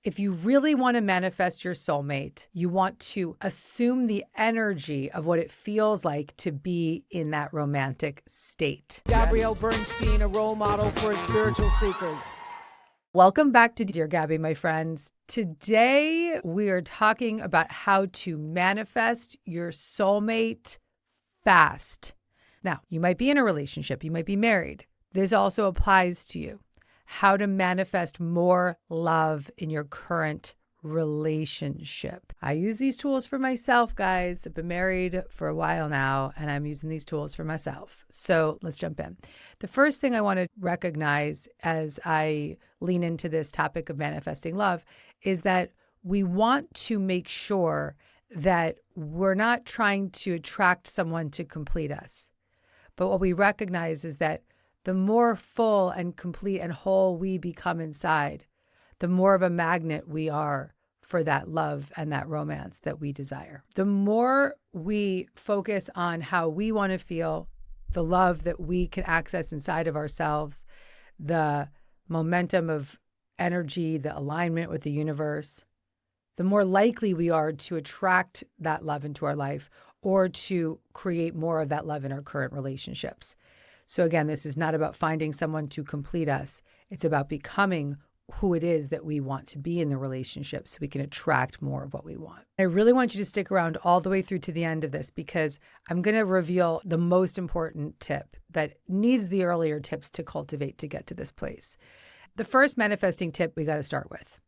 If you really want to manifest your soulmate, you want to assume the energy of what it feels like to be in that romantic state. Gabrielle Bernstein, a role model for spiritual seekers. Welcome back to Dear Gabby, my friends. Today, we are talking about how to manifest your soulmate fast. Now, you might be in a relationship, you might be married. This also applies to you. How to manifest more love in your current relationship. I use these tools for myself, guys. I've been married for a while now, and I'm using these tools for myself. So let's jump in. The first thing I want to recognize as I lean into this topic of manifesting love is that we want to make sure that we're not trying to attract someone to complete us. But what we recognize is that the more full and complete and whole we become inside, the more of a magnet we are for that love and that romance that we desire. The more we focus on how we want to feel, the love that we can access inside of ourselves, the momentum of energy, the alignment with the universe, the more likely we are to attract that love into our life or to create more of that love in our current relationships. So again, this is not about finding someone to complete us. It's about becoming who it is that we want to be in the relationship so we can attract more of what we want. I really want you to stick around all the way through to the end of this because I'm going to reveal the most important tip that needs the earlier tips to cultivate to get to this place. The first manifesting tip we got to start with.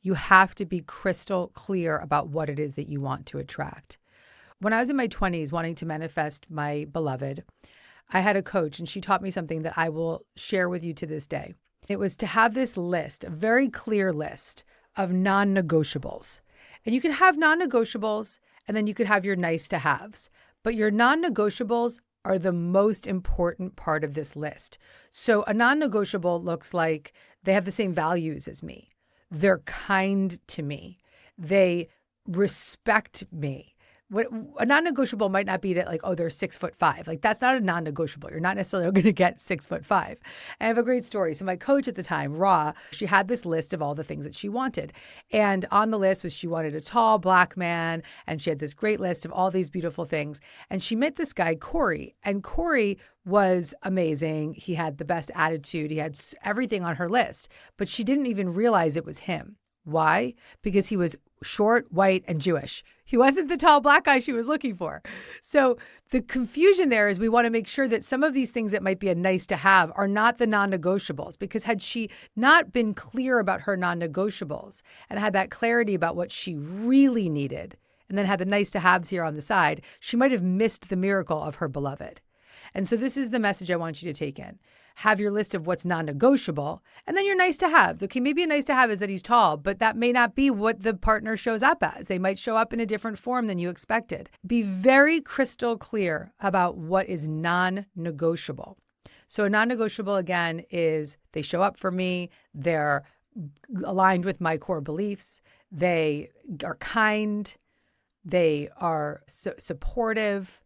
You have to be crystal clear about what it is that you want to attract. When I was in my 20s wanting to manifest my beloved, I had a coach and she taught me something that I will share with you to this day. It was to have this list, a very clear list of non-negotiables. And you can have non-negotiables and then you could have your nice to haves. But your non-negotiables are the most important part of this list. So a non-negotiable looks like they have the same values as me. They're kind to me. They respect me. What a non-negotiable might not be that like, oh, they're 6'5". Like that's not a non-negotiable. You're not necessarily going to get 6'5". I have a great story. So my coach at the time, Ra, she had this list of all the things that she wanted. And on the list was she wanted a tall black man. And she had this great list of all these beautiful things. And she met this guy, Corey. And Corey was amazing. He had the best attitude. He had everything on her list. But she didn't even realize it was him. Why? Because he was short, white, and Jewish. He wasn't the tall black guy she was looking for. So the confusion there is we want to make sure that some of these things that might be a nice to have are not the non-negotiables, because had she not been clear about her non-negotiables and had that clarity about what she really needed, and then had the nice to haves here on the side, she might have missed the miracle of her beloved. And so this is the message I want you to take in. Have your list of what's non-negotiable, and then your nice to haves. Okay, maybe a nice to have is that he's tall, but that may not be what the partner shows up as. They might show up in a different form than you expected. Be very crystal clear about what is non-negotiable. So a non-negotiable, again, is they show up for me. They're aligned with my core beliefs. They are kind. They are supportive.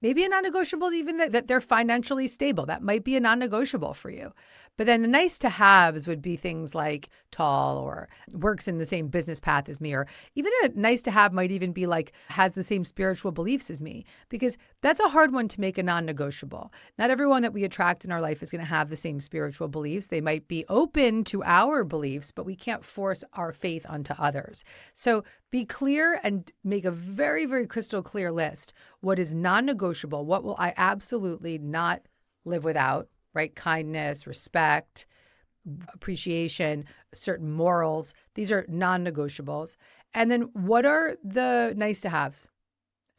Maybe a non-negotiable is even that they're financially stable. That might be a non-negotiable for you. But then the nice to haves would be things like tall or works in the same business path as me, or even a nice to have might even be like has the same spiritual beliefs as me, because that's a hard one to make a non-negotiable. Not everyone that we attract in our life is going to have the same spiritual beliefs. They might be open to our beliefs, but we can't force our faith onto others. So be clear and make a very, very crystal clear list. What is non-negotiable? What will I absolutely not live without? Right? Kindness, respect, appreciation, certain morals. These are non-negotiables. And then what are the nice to haves?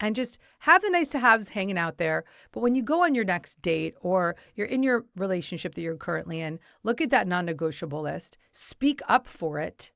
And just have the nice to haves hanging out there. But when you go on your next date or you're in your relationship that you're currently in, look at that non-negotiable list, speak up for it,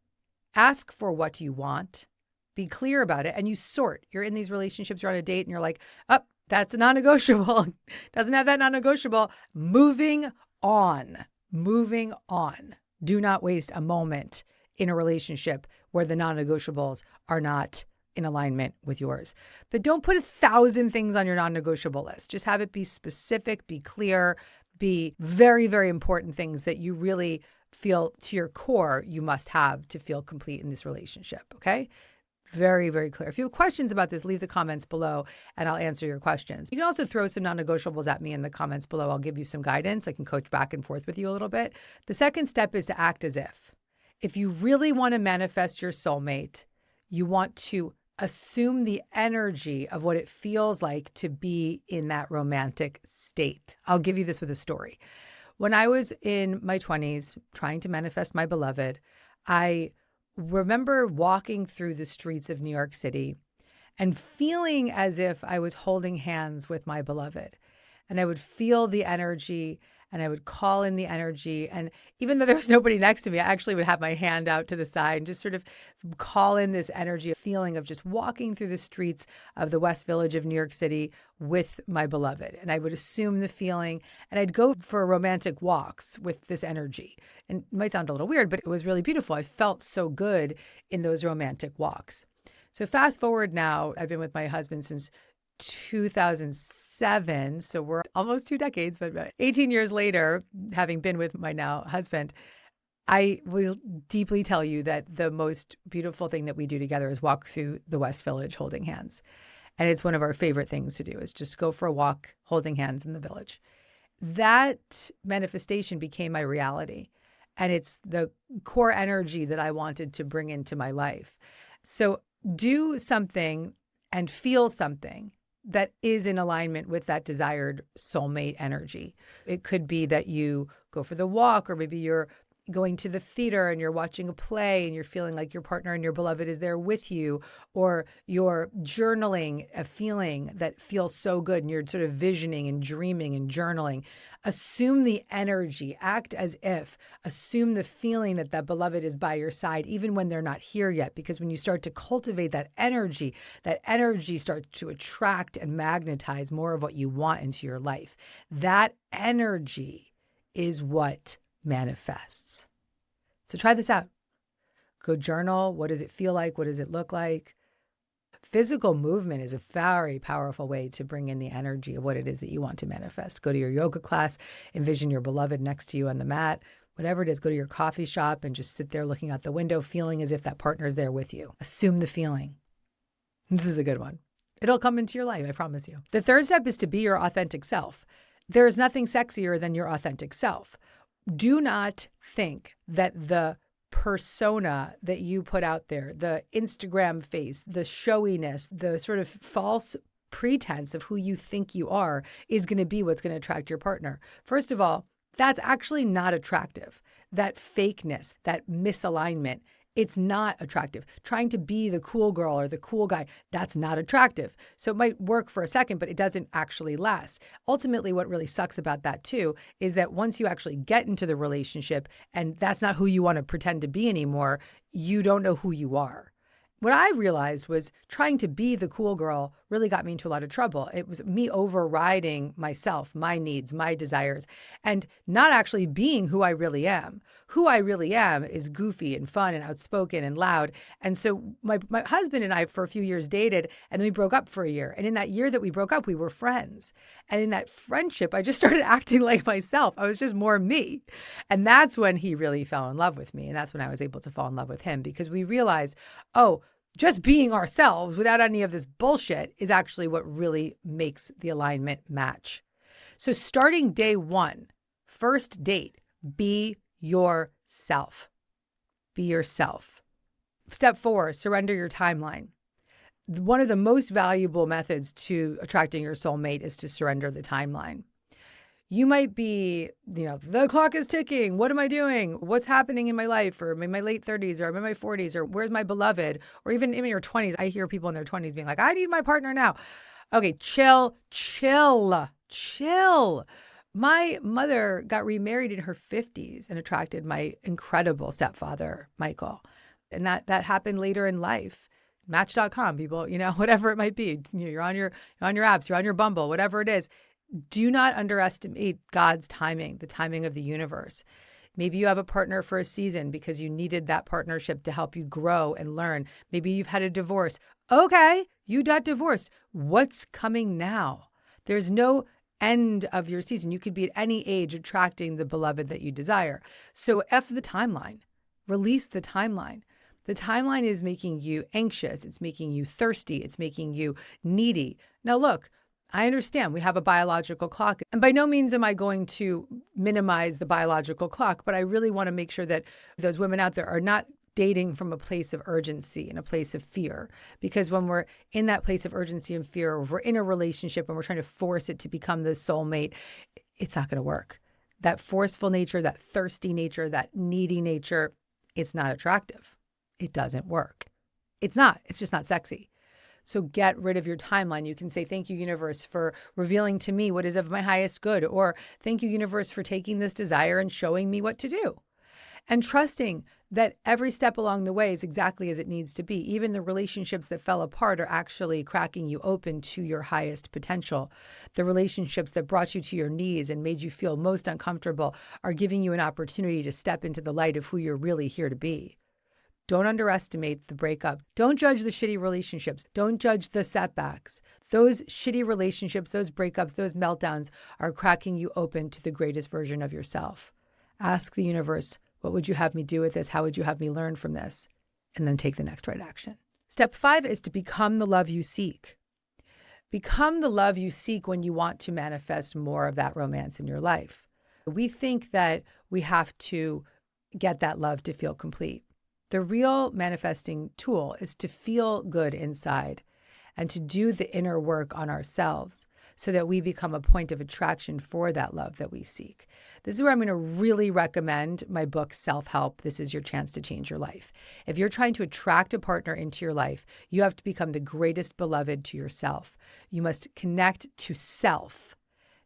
ask for what you want, be clear about it, and you sort. You're in these relationships, you're on a date and you're like, oh, that's a non-negotiable. Doesn't have that non-negotiable. Moving on. Moving on. Do not waste a moment in a relationship where the non-negotiables are not in alignment with yours. But don't put 1,000 things on your non-negotiable list. Just have it be specific, be clear, be very, very important things that you really feel to your core you must have to feel complete in this relationship. Okay. Very, very clear. If you have questions about this, leave the comments below and I'll answer your questions. You can also throw some non-negotiables at me in the comments below. I'll give you some guidance. I can coach back and forth with you a little bit. The second step is to act as if. If you really want to manifest your soulmate, you want to assume the energy of what it feels like to be in that romantic state. I'll give you this with a story. When I was in my 20s trying to manifest my beloved, I remember walking through the streets of New York City and feeling as if I was holding hands with my beloved. And I would feel the energy and I would call in the energy. And even though there was nobody next to me, I actually would have my hand out to the side and just sort of call in this energy, a feeling of just walking through the streets of the West Village of New York City with my beloved. And I would assume the feeling and I'd go for romantic walks with this energy. And it might sound a little weird, but it was really beautiful. I felt so good in those romantic walks. So fast forward now, I've been with my husband since 2007. So we're almost 2 decades, but 18 years later, having been with my now husband, I will deeply tell you that the most beautiful thing that we do together is walk through the West Village holding hands. And it's one of our favorite things to do is just go for a walk holding hands in the village. That manifestation became my reality. And it's the core energy that I wanted to bring into my life. So do something and feel something that is in alignment with that desired soulmate energy. It could be that you go for the walk, or maybe you're going to the theater and you're watching a play and you're feeling like your partner and your beloved is there with you, or you're journaling a feeling that feels so good and you're sort of visioning and dreaming and journaling. Assume the energy, act as if, assume the feeling that that beloved is by your side, even when they're not here yet, because when you start to cultivate that energy starts to attract and magnetize more of what you want into your life. That energy is what manifests. So try this out. Go journal. What does it feel like? What does it look like? Physical movement is a very powerful way to bring in the energy of what it is that you want to manifest. Go to your yoga class, envision your beloved next to you on the mat, whatever it is. Go to your coffee shop and just sit there looking out the window, feeling as if that partner is there with you. Assume the feeling. This is a good one. It'll come into your life, I promise you. The third step is to be your authentic self. There is nothing sexier than your authentic self. Do not think that the persona that you put out there, the Instagram face, the showiness, the sort of false pretense of who you think you are is going to be what's going to attract your partner. First of all, that's actually not attractive. That fakeness, that misalignment, it's not attractive. Trying to be the cool girl or the cool guy, that's not attractive. So it might work for a second, but it doesn't actually last. Ultimately, what really sucks about that too is that once you actually get into the relationship and that's not who you want to pretend to be anymore, you don't know who you are. What I realized was trying to be the cool girl really got me into a lot of trouble. It was me overriding myself, my needs, my desires, and not actually being who I really am. Who I really am is goofy and fun and outspoken and loud. And so my husband and I for a few years dated, and then we broke up for a year. And in that year that we broke up, we were friends. And in that friendship, I just started acting like myself. I was just more me. And that's when he really fell in love with me. And that's when I was able to fall in love with him, because we realized, oh, just being ourselves without any of this bullshit is actually what really makes the alignment match. So starting day one, first date, be yourself. Be yourself. Step 4, surrender your timeline. One of the most valuable methods to attracting your soulmate is to surrender the timeline. You might be, the clock is ticking. What am I doing? What's happening in my life? Or I'm in my late 30s, or I'm in my 40s, or where's my beloved? Or even in your 20s. I hear people in their 20s being like, I need my partner now. Okay, chill. My mother got remarried in her 50s and attracted my incredible stepfather, Michael. And that happened later in life. Match.com, people, whatever it might be. You're on your apps, you're on your Bumble, whatever it is. Do not underestimate God's timing, the timing of the universe. Maybe you have a partner for a season because you needed that partnership to help you grow and learn. Maybe you've had a divorce. Okay, you got divorced. What's coming now? There's no end of your season. You could be at any age attracting the beloved that you desire. So F the timeline. Release the timeline. The timeline is making you anxious. It's making you thirsty. It's making you needy. Now, look, I understand we have a biological clock. And by no means am I going to minimize the biological clock, but I really want to make sure that those women out there are not dating from a place of urgency and a place of fear. Because when we're in that place of urgency and fear, or if we're in a relationship and we're trying to force it to become the soulmate, it's not going to work. That forceful nature, that thirsty nature, that needy nature, it's not attractive. It doesn't work. It's not. It's just not sexy. So get rid of your timeline. You can say, thank you, universe, for revealing to me what is of my highest good. Or thank you, universe, for taking this desire and showing me what to do. And trusting that every step along the way is exactly as it needs to be. Even the relationships that fell apart are actually cracking you open to your highest potential. The relationships that brought you to your knees and made you feel most uncomfortable are giving you an opportunity to step into the light of who you're really here to be. Don't underestimate the breakup. Don't judge the shitty relationships. Don't judge the setbacks. Those shitty relationships, those breakups, those meltdowns are cracking you open to the greatest version of yourself. Ask the universe, what would you have me do with this? How would you have me learn from this? And then take the next right action. Step 5 is to become the love you seek. Become the love you seek when you want to manifest more of that romance in your life. We think that we have to get that love to feel complete. The real manifesting tool is to feel good inside and to do the inner work on ourselves so that we become a point of attraction for that love that we seek. This is where I'm going to really recommend my book, Self-Help. This is your chance to change your life. If you're trying to attract a partner into your life, you have to become the greatest beloved to yourself. You must connect to self.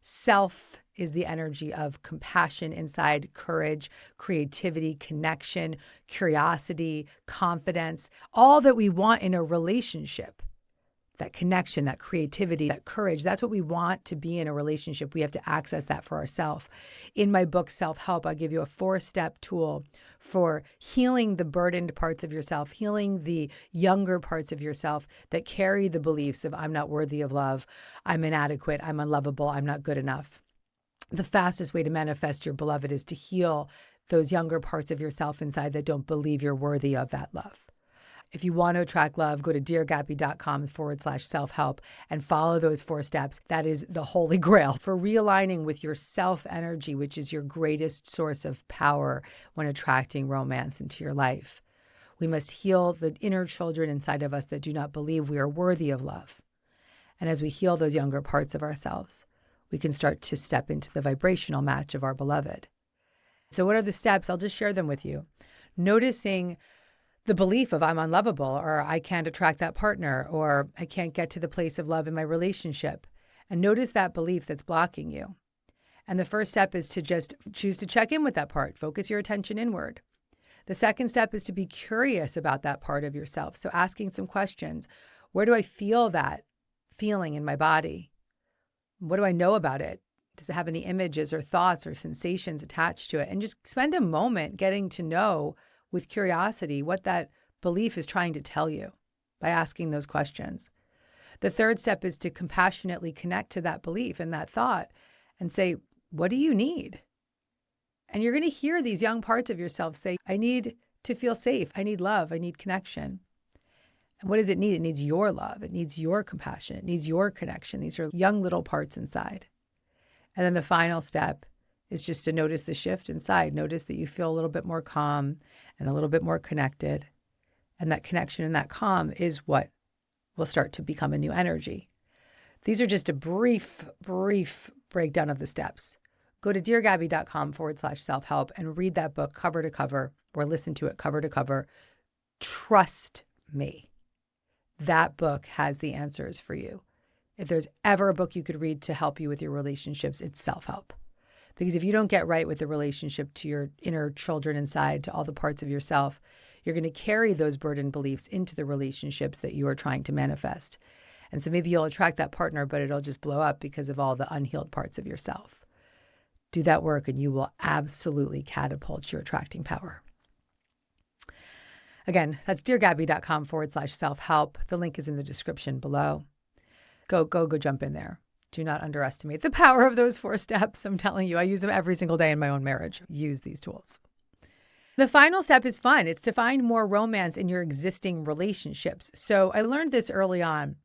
Self is the energy of compassion inside, courage, creativity, connection, curiosity, confidence, all that we want in a relationship. That connection, that creativity, that courage, that's what we want to be in a relationship. We have to access that for ourselves. In my book, Self-Help, I'll give you a 4-step tool for healing the burdened parts of yourself, healing the younger parts of yourself that carry the beliefs of I'm not worthy of love, I'm inadequate, I'm unlovable, I'm not good enough. The fastest way to manifest your beloved is to heal those younger parts of yourself inside that don't believe you're worthy of that love. If you want to attract love, go to deargabby.com/self-help and follow those 4 steps. That is the holy grail for realigning with your self energy, which is your greatest source of power when attracting romance into your life. We must heal the inner children inside of us that do not believe we are worthy of love. And as we heal those younger parts of ourselves, we can start to step into the vibrational match of our beloved. So what are the steps? I'll just share them with you. Noticing the belief of I'm unlovable, or I can't attract that partner, or I can't get to the place of love in my relationship. And notice that belief that's blocking you. And the first step is to just choose to check in with that part. Focus your attention inward. The second step is to be curious about that part of yourself. So asking some questions. Where do I feel that feeling in my body? What do I know about it? Does it have any images or thoughts or sensations attached to it? And just spend a moment getting to know with curiosity what that belief is trying to tell you by asking those questions. The third step is to compassionately connect to that belief and that thought and say, what do you need? And you're going to hear these young parts of yourself say, I need to feel safe. I need love. I need connection. And what does it need? It needs your love. It needs your compassion. It needs your connection. These are young little parts inside. And then the final step is just to notice the shift inside. Notice that you feel a little bit more calm and a little bit more connected. And that connection and that calm is what will start to become a new energy. These are just a brief breakdown of the steps. Go to deargabby.com/self-help and read that book cover to cover, or listen to it cover to cover. Trust me, that book has the answers for you. If there's ever a book you could read to help you with your relationships, it's Self-Help. Because if you don't get right with the relationship to your inner children inside, to all the parts of yourself, you're going to carry those burdened beliefs into the relationships that you are trying to manifest. And so maybe you'll attract that partner, but it'll just blow up because of all the unhealed parts of yourself. Do that work and you will absolutely catapult your attracting power. Again, that's deargabby.com/self-help. The link is in the description below. Go jump in there. Do not underestimate the power of those 4 steps. I'm telling you, I use them every single day in my own marriage. Use these tools. The final step is fun. It's to find more romance in your existing relationships. So I learned this early on.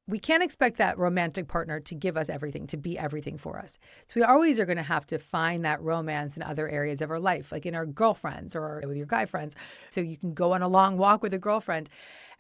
We can't expect that romantic partner to give us everything, to be everything for us. So we always are going to have to find that romance in other areas of our life, like in our girlfriends or with your guy friends. So you can go on a long walk with a girlfriend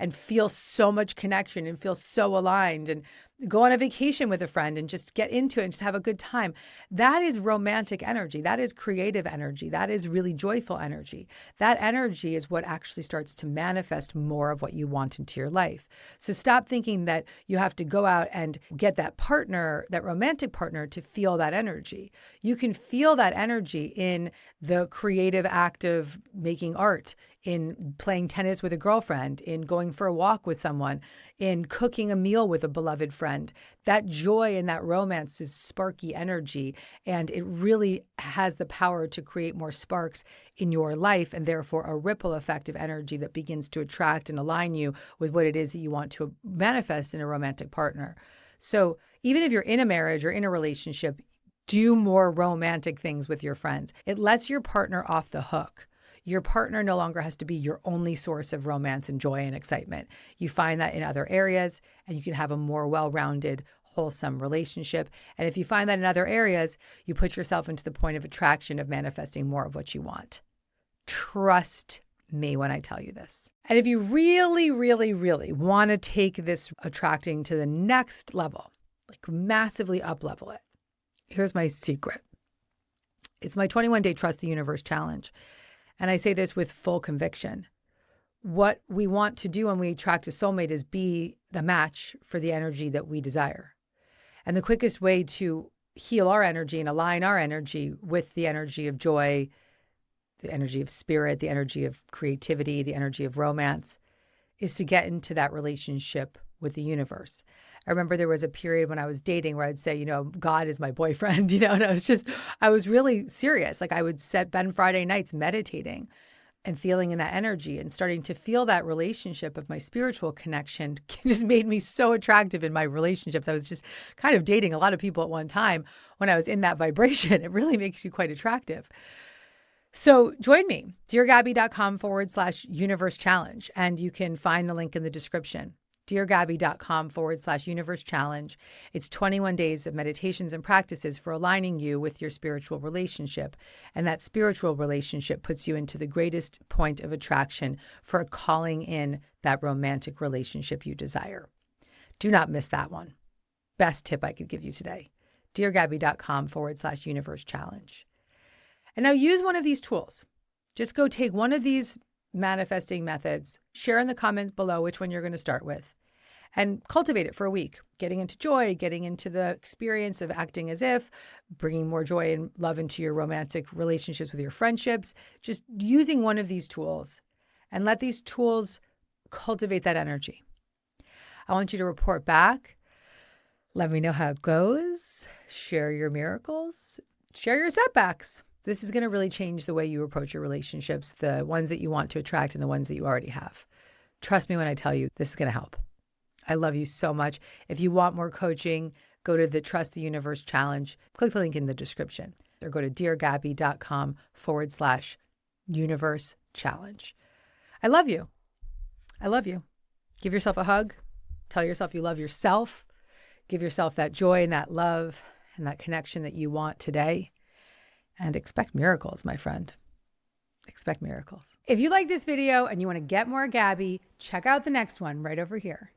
and feel so much connection and feel so aligned, and go on a vacation with a friend and just get into it and just have a good time. That is romantic energy. That is creative energy. That is really joyful energy. That energy is what actually starts to manifest more of what you want into your life. So stop thinking that you have to go out and get that partner, that romantic partner, to feel that energy. You can feel that energy in the creative act of making art, in playing tennis with a girlfriend, in going for a walk with someone, in cooking a meal with a beloved friend. That joy and that romance is sparky energy, and it really has the power to create more sparks in your life, and therefore a ripple effect of energy that begins to attract and align you with what it is that you want to manifest in a romantic partner. So even if you're in a marriage or in a relationship, do more romantic things with your friends. It lets your partner off the hook. Your partner no longer has to be your only source of romance and joy and excitement. You find that in other areas, and you can have a more well-rounded, wholesome relationship. And if you find that in other areas, you put yourself into the point of attraction of manifesting more of what you want. Trust me when I tell you this. And if you really, really, really want to take this attracting to the next level, like massively up-level it, here's my secret. It's my 21-day Trust the Universe challenge. And I say this with full conviction. What we want to do when we attract a soulmate is be the match for the energy that we desire. And the quickest way to heal our energy and align our energy with the energy of joy, the energy of spirit, the energy of creativity, the energy of romance, is to get into that relationship with the universe. I remember there was a period when I was dating where I'd say, God is my boyfriend, and I was really serious. Like I would spend Friday nights meditating and feeling in that energy and starting to feel that relationship of my spiritual connection just made me so attractive in my relationships. I was just kind of dating a lot of people at one time when I was in that vibration. It really makes you quite attractive. So join me, deargabby.com/universe challenge, and you can find the link in the description. deargabby.com/universe challenge. It's 21 days of meditations and practices for aligning you with your spiritual relationship. And that spiritual relationship puts you into the greatest point of attraction for calling in that romantic relationship you desire. Do not miss that one. Best tip I could give you today. deargabby.com/universe challenge. And now use one of these tools. Just go take one of these manifesting methods, share in the comments below which one you're going to start with, and cultivate it for a week, getting into joy, getting into the experience of acting as if, bringing more joy and love into your romantic relationships with your friendships, just using one of these tools, and let these tools cultivate that energy. I want you to report back. Let me know how it goes. Share your miracles. Share your setbacks. This is going to really change the way you approach your relationships, the ones that you want to attract and the ones that you already have. Trust me when I tell you, this is going to help. I love you so much. If you want more coaching, go to the Trust the Universe Challenge. Click the link in the description, or go to deargabby.com/universe challenge. I love you. I love you. Give yourself a hug. Tell yourself you love yourself. Give yourself that joy and that love and that connection that you want today. And expect miracles, my friend. Expect miracles. If you like this video and you want to get more Gabby, check out the next one right over here.